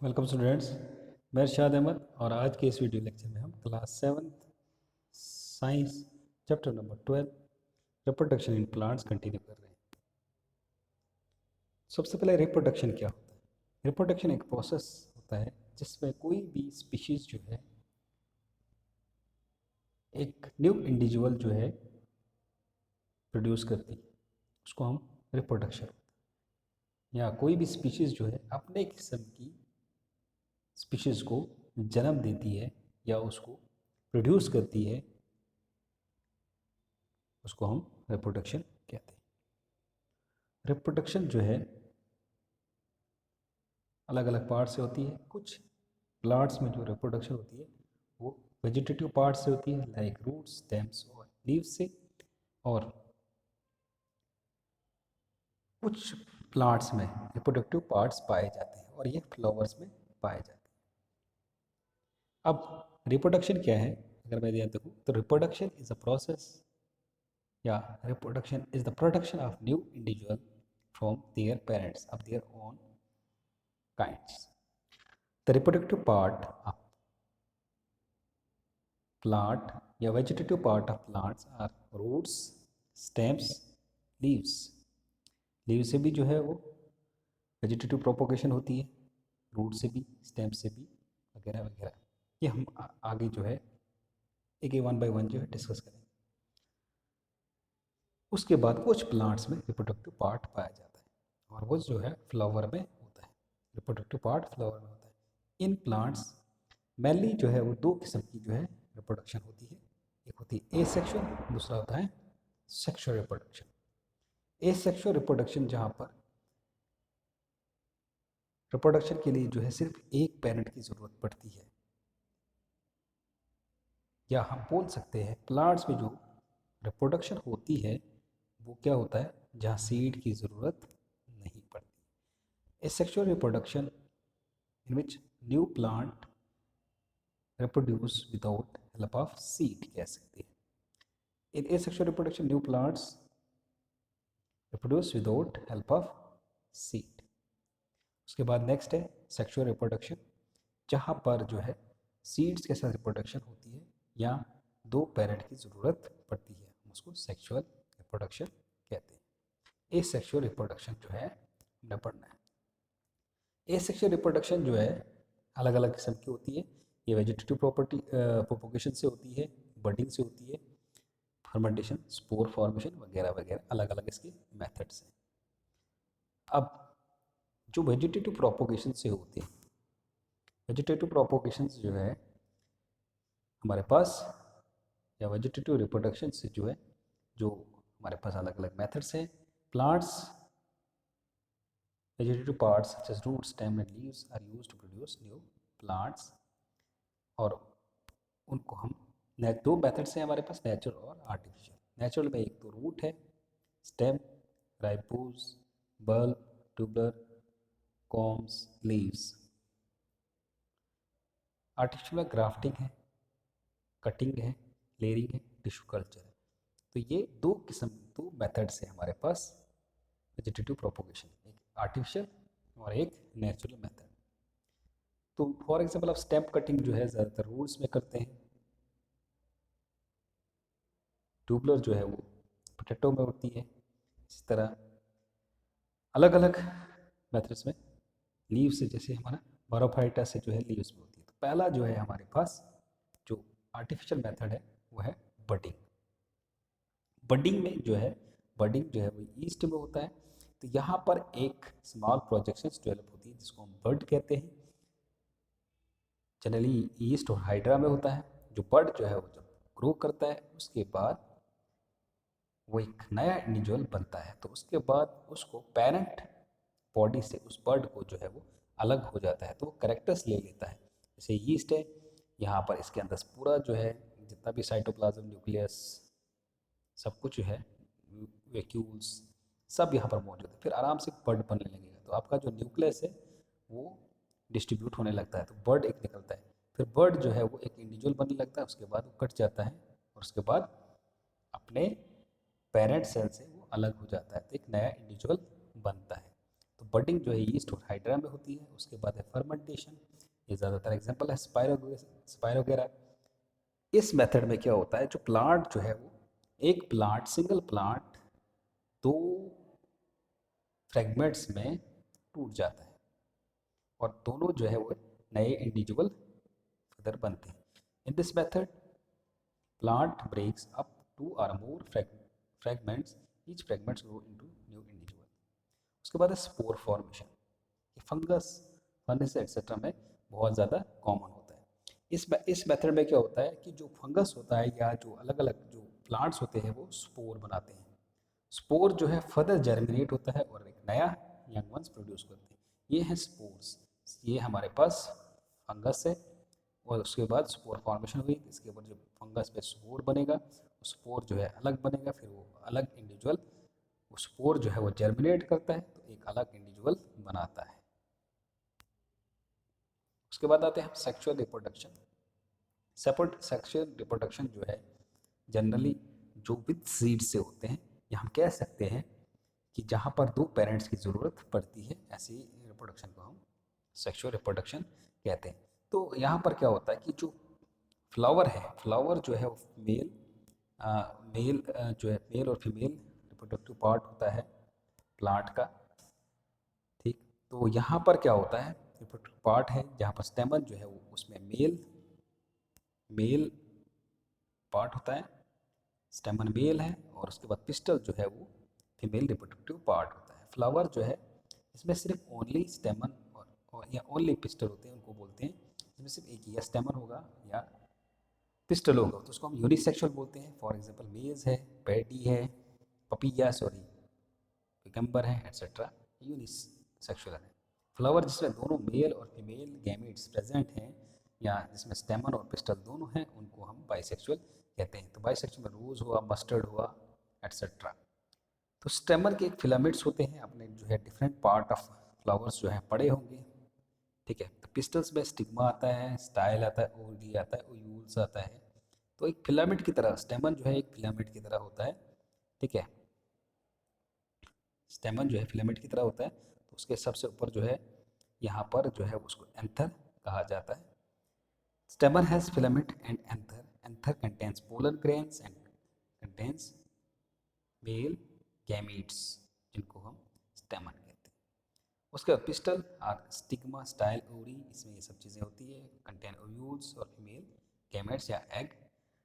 Welcome students. मैं इरशाद अहमद और आज के इस वीडियो लेक्चर में हम class 7 science chapter number 12 reproduction in plants continue कर रहे हैं। सबसे पहले रिप्रोडक्शन क्या होता है? रिप्रोडक्शन एक प्रोसेस होता है जिसमें कोई भी स्पीशीज़ जो है एक न्यू इंडिविजुअल जो है प्रोड्यूस करती है, उसको हम रिप्रोडक्शन, या कोई भी स्पीशीज़ जो है अपने किस्म की स्पीशीज़ को जन्म देती है या उसको प्रोड्यूस करती है, उसको हम रिप्रोडक्शन कहते हैं। रिप्रोडक्शन जो है अलग अलग पार्ट से होती है। कुछ प्लांट्स में जो रिप्रोडक्शन होती है वो वेजिटेटिव पार्ट से होती है, लाइक रूट्स, स्टेम्स और लीव्स से, और कुछ प्लांट्स में रिप्रोडक्टिव पार्ट्स पाए जाते हैं और ये फ्लावर्स में पाए जाते हैं। अब रिप्रोडक्शन क्या है, अगर मैं ध्यान देखूँ तो रिप्रोडक्शन इज अ प्रोसेस, या reproduction is the production of new individual from their parents of their own kinds. The reproductive part of plant या vegetative part of plants are roots, stems, leaves. Leave से भी जो है वो vegetative propagation होती है, root से भी, स्टेम से भी, वगैरह वगैरह। ये हम आगे जो है एक वन बाय वन जो है डिस्कस करेंगे। उसके बाद कुछ प्लांट्स में रिप्रोडक्टिव पार्ट पाया जाता है और वो जो है फ्लावर में होता है। रिप्रोडक्टिव पार्ट फ्लावर में होता है। इन प्लांट्स मेनली जो है वो दो किस्म की जो है रिप्रोडक्शन होती है। एक होती है एसेक्सुअल, दूसरा होता है सेक्सुअल रिप्रोडक्शन। एसेक्सुअल रिप्रोडक्शन जहाँ पर रिप्रोडक्शन के लिए जो है सिर्फ एक पेरेंट की ज़रूरत पड़ती है, या हम बोल सकते हैं प्लांट्स में जो रिप्रोडक्शन होती है वो क्या होता है, जहाँ सीड की ज़रूरत नहीं पड़ती। Asexual reproduction in which new plant reproduce without help of seed कह सकते हैं। In asexual reproduction, new plants reproduce without help of seed. उसके बाद नेक्स्ट है सेक्सुअल रिप्रोडक्शन, जहाँ पर जो है सीड्स के साथ रिप्रोडक्शन होती है या दो पेरेंट की ज़रूरत पड़ती है, हम उसको सेक्सुअल रिप्रोडक्शन कहते हैं। एसेक्सुअल रिप्रोडक्शन जो है हमने पढ़ना है। एसेक्सुअल रिप्रोडक्शन जो है अलग अलग किस्म की होती है। ये वेजिटेटिव प्रॉपर्टी प्रोपोगेशन से होती है, बडिंग से होती है, फर्मेंटेशन, स्पोर फॉर्मेशन वगैरह वगैरह, अलग अलग इसके मेथड्स हैं। अब जो वेजिटेटिव प्रोपोगेशन से होते हैं, वेजिटेटिव प्रोपोगेशन जो है हमारे पास, या वेजिटेटिव रिप्रोडक्शन से जो है, जो हमारे पास अलग अलग मेथड्स हैं। Plants vegetative parts such as roots, stem and leaves are used to produce new plants, और उनको हम दो मेथड्स हैं हमारे पास, नेचुरल और आर्टिफिशियल। नेचुरल में एक तो रूट है, stem, rhizomes, bulb, tubular, corms, leaves. Artificial में ग्राफ्टिंग है, कटिंग है, लेयरिंग है, टिश्यू कल्चर है। तो ये दो मेथड्स हैं हमारे पास वेजिटेटिव प्रोपोगेशन, एक आर्टिफिशियल और एक नेचुरल मेथड। तो फॉर एग्जांपल आप स्टेम कटिंग जो है ज़्यादातर रूट्स में करते हैं, ट्यूबलर जो है वो पोटैटो में होती है। इसी तरह अलग अलग मेथड्स में लीव से, जैसे हमारा बारोफाइटा से जो है लीव्स में होती है। तो पहला जो है हमारे पास जो आर्टिफिशियल मेथड है वो है बडिंग। बडिंग में जो है, बडिंग जो है वो ईस्ट में होता है। तो यहाँ पर एक स्मॉल प्रोजेक्शंस डेवलप होती है जिसको हम बड कहते हैं। जनरली ईस्ट और हाइड्रा में होता है। जो बड जो है वो जब ग्रो करता है उसके बाद वो एक नया इंडिविजुअल बनता है, तो उसके बाद उसको पेरेंट बॉडी से उस बर्ड को जो है वो अलग हो जाता है, तो वो करेक्टर्स ले लेता है। जैसे यीस्ट है, यहाँ पर इसके अंदर पूरा जो है जितना भी साइटोप्लाज्म, न्यूक्लियस, सब कुछ जो है, वैक्यूल्स, सब यहाँ पर मौजूद है। फिर आराम से बर्ड बनने लगेगा, तो आपका जो न्यूक्लियस है वो डिस्ट्रीब्यूट होने लगता है, तो बर्ड एक निकलता है। फिर बर्ड जो है वो एक इंडिविजुअल बनने लगता है, उसके बाद वो कट जाता है और उसके बाद अपने पेरेंट सेल से वो अलग हो जाता है, तो एक नया इंडिविजुअल बनता है। तो बडिंग जो है यीस्ट और हाइड्रा में होती है। उसके बाद है फर्मेंटेशन, ये ज़्यादातर एग्जाम्पल है स्पायरोगेरा। इस मेथड में क्या होता है, जो प्लांट जो है वो एक प्लांट, सिंगल प्लांट दो फ्रेगमेंट्स में टूट जाता है और दोनों जो है वो नए इंडिविजुअल फेदर बनते हैं। In this method plant breaks up two or more fragments, each fragments grow into new individual. उसके बाद है स्पोर फॉर्मेशन, ये फंगस, फंगस एक्सेट्रा में बहुत ज़्यादा कॉमन होता है। इस मेथड में क्या होता है कि जो फंगस होता है या जो अलग अलग जो प्लांट्स होते हैं वो स्पोर बनाते हैं। स्पोर जो है फर्दर जर्मिनेट होता है और एक नया यंग वंस प्रोड्यूस करते हैं। ये हैं स्पोर्स। ये हमारे पास फंगस है और उसके बाद स्पोर फॉर्मेशन हुई, इसके ऊपर जो फंगस पे स्पोर बनेगा, स्पोर जो है अलग बनेगा, फिर वो अलग इंडिविजुअल, वो स्पोर जो है वो जर्मिनेट करता है तो एक अलग इंडिविजुअल बनाता है। उसके बाद आते हैं हम सेक्सुअल रिप्रोडक्शन। सेक्सुअल रिप्रोडक्शन जो है जनरली जो विद सीड से होते हैं, या हम कह सकते हैं कि जहाँ पर दो पेरेंट्स की ज़रूरत पड़ती है, ऐसी रिप्रोडक्शन को हम सेक्सुअल रिप्रोडक्शन कहते हैं। तो यहाँ पर क्या होता है कि जो फ्लावर है, फ्लावर जो है वो मेल जो है मेल और फीमेल रिप्रोडक्टिव पार्ट होता है प्लांट का, ठीक। तो यहाँ पर क्या होता है, रिप्रोडक्टिव पार्ट है जहाँ पर स्टेमन जो है वो उसमें मेल पार्ट होता है, स्टेमन मेल है, और उसके बाद पिस्टल जो है वो फीमेल रिप्रोडक्टिव पार्ट होता है। फ्लावर जो है इसमें सिर्फ ओनली स्टेमन और या ओनली पिस्टल होते हैं, उनको बोलते हैं। इसमें सिर्फ एक ही या स्टेमन होगा या पिस्टल होगा, तो उसको हम यूनिसेक्सुअल बोलते हैं। फॉर एग्जांपल मेज है, पैडी है, पपीया सॉरी पिकम्बर है, एट्सेट्रा, यूनिसेक्सुअल है। फ्लावर जिसमें दोनों मेल और फीमेल गैमेट्स प्रेजेंट हैं या जिसमें स्टेमन और पिस्टल दोनों हैं, उनको हम बाइसेक्सुअल कहते हैं। तो बाइसेक्सुअल में रोज हुआ, मस्टर्ड हुआ, एट्सेट्रा। तो स्टेमन के एक फिलामेंट्स होते हैं, अपने जो है डिफरेंट पार्ट ऑफ फ्लावर्स जो है पड़े होंगे, ठीक है। तो पिस्टल्स में स्टिग्मा आता है, स्टाइल आता है, ओवरी आता है, ओयूल्स आता है। तो एक फिलामेंट की तरह स्टेमन जो है एक फिलामेंट की तरह होता है, ठीक है। स्टेमन जो है फिलामेंट की तरह होता है, तो उसके सबसे ऊपर जो है यहाँ पर जो है उसको एंथर कहा जाता है। स्टेमन has filament and anther. Anther contains pollen grains and contains male gametes, जिनको हम स्टेमन कहते हैं। उसके बाद पिस्टल और स्टिग्मा, स्टाइल, ओरी, इसमें ये सब चीज़ें होती है, कंटेन ओव्यूल्स और फीमेल गैमेट्स या एग।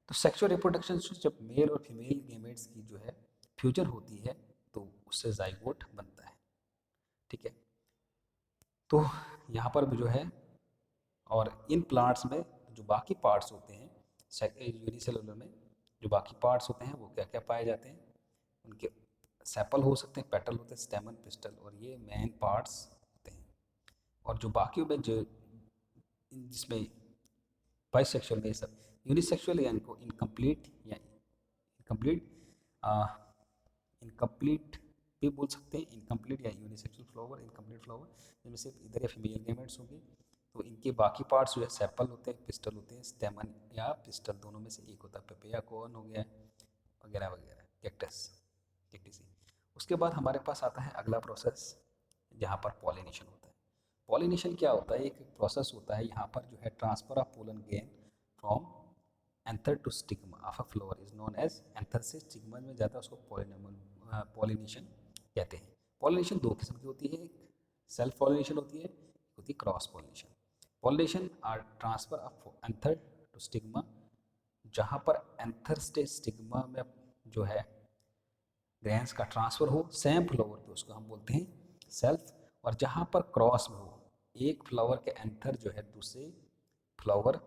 तो सेक्सुअल रिप्रोडक्शन जब मेल और फीमेल गैमेट्स की जो है फ्यूजन होती है तो उससे जाइगोट बनता है, ठीक है। तो यहाँ पर भी जो है, और इन प्लांट्स में जो बाकी पार्ट्स होते हैं यूनिसेलुलर में, जो बाकी पार्ट्स होते हैं वो क्या क्या पाए जाते हैं, उनके सेपल हो सकते हैं, पेटल होते हैं, स्टेमन, पिस्टल, और ये मेन पार्ट्स होते हैं। और जो बाकी में जो जिसमें बाइसेक्सुअल में ये सब, यूनिसेक्सुअल या इनको इनकम्प्लीट या इनकम्प्लीट इनकम्प्लीट भी बोल सकते हैं, इनकम्प्लीट या यूनिसेक्सुअल फ्लावर, इनकम्प्लीट फ्लावर, जिनमें सिर्फ इधर या फीमेल गैमेट्स होंगे। तो इनके बाकी पार्ट्स जो है सेपल होते हैं, पिस्टल होते हैं, स्टेमन या पिस्टल दोनों में से एक होता है, पेपिया कॉर्न हो गया वगैरह वगैरह, कैक्टस, कैक्टिसी। उसके बाद हमारे पास आता है अगला प्रोसेस जहाँ पर पॉलिनेशन होता है। पॉलिनेशन क्या होता है, एक प्रोसेस होता है यहाँ पर जो है transfer of pollen grain from anther to stigma of a flower is known as, anther से स्टिग्मा में जाता है उसको पॉलिनेशन कहते हैं। पॉलिनेशन दो किस्म की होती है, एक सेल्फ पॉलिनेशन होती है, एक होती है cross pollination. Pollination are transfer of anther to stigma, जहाँ पर एंथर से स्टिग्मा में जो है ग्रेन्स का ट्रांसफर हो सेम फ्लावर पे, उसको हम बोलते हैं सेल्फ। और जहाँ पर क्रॉस में हो, एक फ्लावर के एंथर जो है दूसरे फ्लावर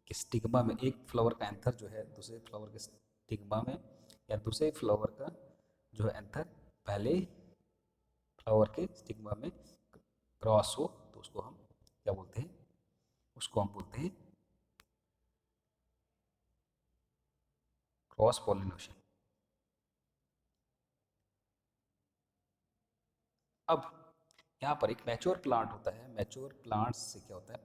के स्टिग्मा में, एक फ्लावर का एंथर जो है दूसरे फ्लावर के स्टिग्मा में, या दूसरे फ्लावर का जो है एंथर पहले फ्लावर के स्टिग्मा में क्रॉस हो, तो उसको हम क्या बोलते हैं, उसको हम बोलते हैं क्रॉस पॉलिनेशन। अब यहाँ पर एक मैच्योर प्लांट होता है, मैच्योर प्लांट्स से क्या होता है,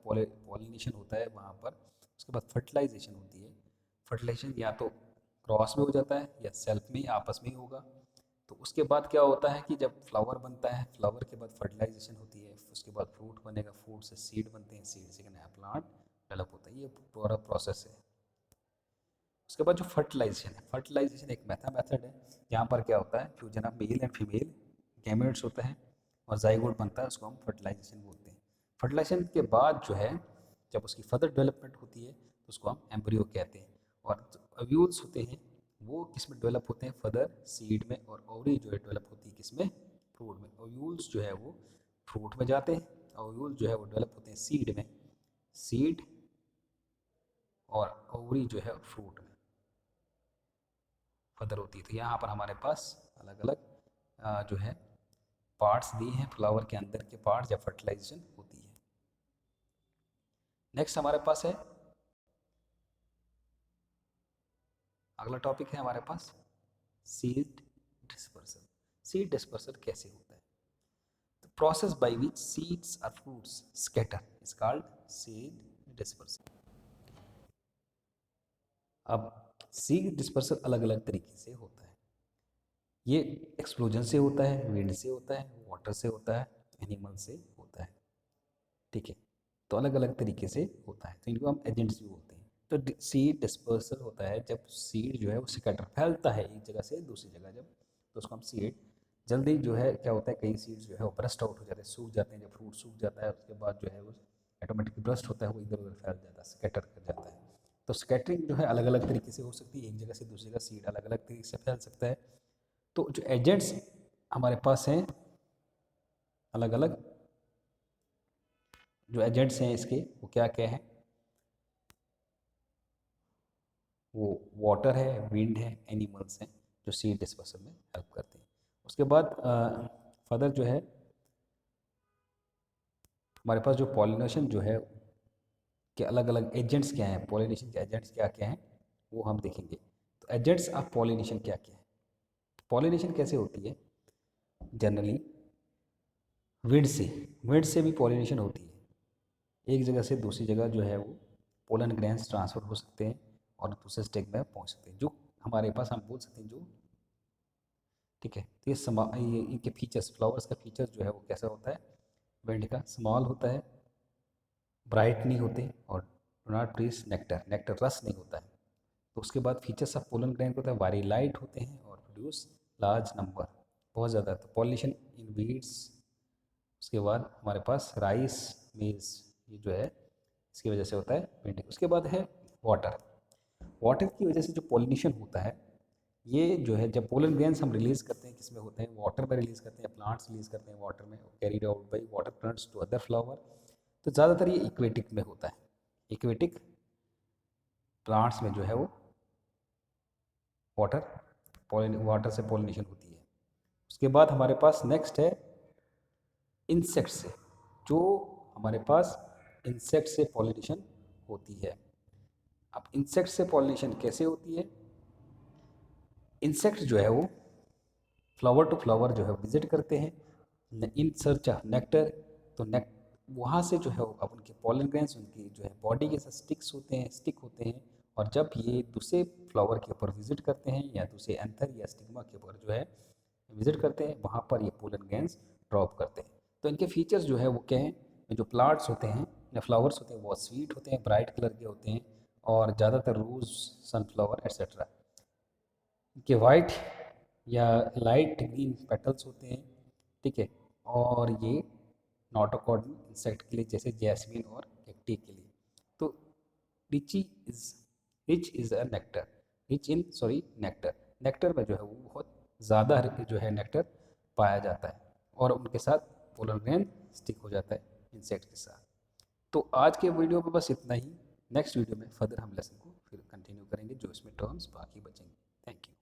पॉलिनेशन होता है वहाँ पर। उसके बाद फर्टिलाइजेशन होती है। फर्टिलाइजेशन या तो क्रॉस में हो जाता है या सेल्फ में ही आपस में ही होगा। तो उसके बाद क्या होता है कि जब फ्लावर बनता है, फ्लावर के बाद फर्टिलाइजेशन होती है, उसके बाद फ्रूट बनेगा, फ्रूट से सीड बनते हैं, सीड से नया प्लांट डेवलप होता है। ये पूरा प्रोसेस है। उसके बाद जो फर्टिलाइजेशन है, फर्टिलाइजेशन एक मेथड है। यहाँ पर क्या होता है, fusion of male and female gametes होता है और जाइगोट बनता है, उसको हम फर्टिलाइजेशन बोलते हैं। फर्टिलाइजेशन के बाद जो है जब उसकी फर्दर डेवलपमेंट होती है तो उसको हम एम्ब्रियो कहते हैं। और ओव्यूल्स होते हैं वो किस में डेवलप होते हैं, फर्दर सीड में, और ओवरी जो है डेवलप होती है किस में, फ्रूट में। ओव्यूल्स जो है वो फ्रूट में जाते हैं, ओव्यूल जो है वो डेवलप होते हैं सीड में, सीड और ओवरी जो है फ्रूट में फर्दर होती है। तो यहाँ पर हमारे पास अलग अलग जो है पार्ट्स दिए हैं, फ्लावर के अंदर के पार्ट्स जब फर्टिलाइजेशन होती है। नेक्स्ट हमारे पास है, अगला टॉपिक है हमारे पास सीड डिस्पर्सल। सीड डिस्पर्सल कैसे होता है? The process by which seeds और fruits scatter is called seed dispersal. अब सीड डिस्पर्सल अलग अलग तरीके से होता है। ये एक्सप्लोजन से होता है, विंड से होता है, वाटर से होता है, एनिमल से होता है। ठीक है, तो अलग अलग तरीके से होता है, तो इनको हम एजेंट्स भी बोलते हैं। तो सीड डिस्पर्सल होता है जब सीड जो है वो स्कैटर फैलता है एक जगह से दूसरी जगह, जब तो उसको हम सीड जल्दी जो है क्या होता है, कई सीड्स जो है वो ब्रस्ट आउट हो जाते हैं, सूख जाते हैं। जब फ्रूट सूख जाता है उसके बाद जो है वो ऑटोमेटिकली ब्रस्ट होता है, वो इधर उधर फैल जाता है, स्कैटर कर जाता है। तो स्कैटरिंग जो है अलग अलग तरीके से हो सकती है, एक जगह से दूसरी जगह सीड अलग अलग तरीके से फैल सकता है। तो जो एजेंट्स हमारे पास हैं अलग अलग, जो एजेंट्स हैं इसके वो क्या क्या हैं, वो वाटर है, विंड है, एनिमल्स हैं जो सीड डिस्पर्सल में हेल्प करते हैं। उसके बाद फर्दर जो है हमारे पास जो पॉलिनेशन जो है के अलग अलग एजेंट्स क्या हैं, पॉलिनेशन के एजेंट्स क्या क्या हैं वो हम देखेंगे। तो एजेंट्स ऑफ पॉलिनेशन क्या क्या है? पॉलिनेशन कैसे होती है? जनरली विंड से भी पॉलिनेशन होती है। एक जगह से दूसरी जगह जो है वो पोलन ग्रेन्स ट्रांसफ़र हो सकते हैं और दूसरे स्टेज में पहुंच सकते हैं, जो हमारे पास हम बोल सकते हैं जो, ठीक है। तो ये इनके फीचर्स, फ्लावर्स का फीचर जो है वो कैसा होता है, विंड का स्मॉल होता है, ब्राइट नहीं होते, और do not produce nectar, nectar रस नहीं होता है। तो उसके बाद फीचर्स ऑफ पोलन ग्रैंड होता है, वेरी लाइट होते हैं और प्रोड्यूस लार्ज नंबर, बहुत ज़्यादा। तो पॉलिनेशन इन वीड्स। उसके बाद हमारे पास राइस, मेज, ये जो है इसकी वजह से होता है विंड। उसके बाद है वाटर। वाटर की वजह से जो पॉलिनेशन होता है, ये जो है जब पोलन ग्रेन्स हम रिलीज़ करते हैं, किस में होते हैं, वाटर में रिलीज़ करते हैं, प्लांट्स रिलीज़ करते हैं वाटर में, carried out by water plants to other flower. तो ज़्यादातर ये इक्वेटिक में होता है, इक्वेटिक प्लांट्स में जो है वो वाटर से पॉलिनेशन होती है। उसके बाद हमारे पास नेक्स्ट है इंसेक्ट से, जो हमारे पास इंसेक्ट से पॉलिनेशन होती है। अब इंसेक्ट से पॉलिनेशन कैसे होती है? इंसेक्ट जो है वो फ्लावर टू फ्लावर जो है विजिट करते हैं इन सर्च ऑफ नेक्टर। तो वहाँ से जो है वो अब उनके पॉलन ग्रेन्स उनकी जो है बॉडी के साथ स्टिक होते हैं, और जब ये दूसरे फ्लावर के ऊपर विजिट करते हैं या दूसरे एंथर या स्टिग्मा के ऊपर जो है विजिट करते हैं, वहाँ पर ये पोलन ग्रेन्स ड्रॉप करते हैं। तो इनके फीचर्स जो है वो क्या हैं, जो प्लांट्स होते हैं या फ्लावर्स होते हैं वो स्वीट होते हैं, ब्राइट कलर के होते हैं, और ज़्यादातर रोज़, सनफ्लावर एक्सेट्रा के वाइट या लाइट ग्रीन पेटल्स होते हैं। ठीक है, और ये नॉटोकॉर्डन इंसेक्ट के लिए, जैसे जैस्मिन और कैक्टी के लिए। तो रिची is rich is a nectar, rich in sorry nectar, nectar में जो है वो बहुत ज़्यादा जो है नेक्टर पाया जाता है, और उनके साथ पोलन ग्रेन स्टिक हो जाता है इंसेक्ट के साथ। तो आज के वीडियो में बस इतना ही। नेक्स्ट वीडियो में फर्दर हम लेसन को फिर कंटिन्यू करेंगे, जो इसमें टर्म्स बाकी बचेंगे। Thank you.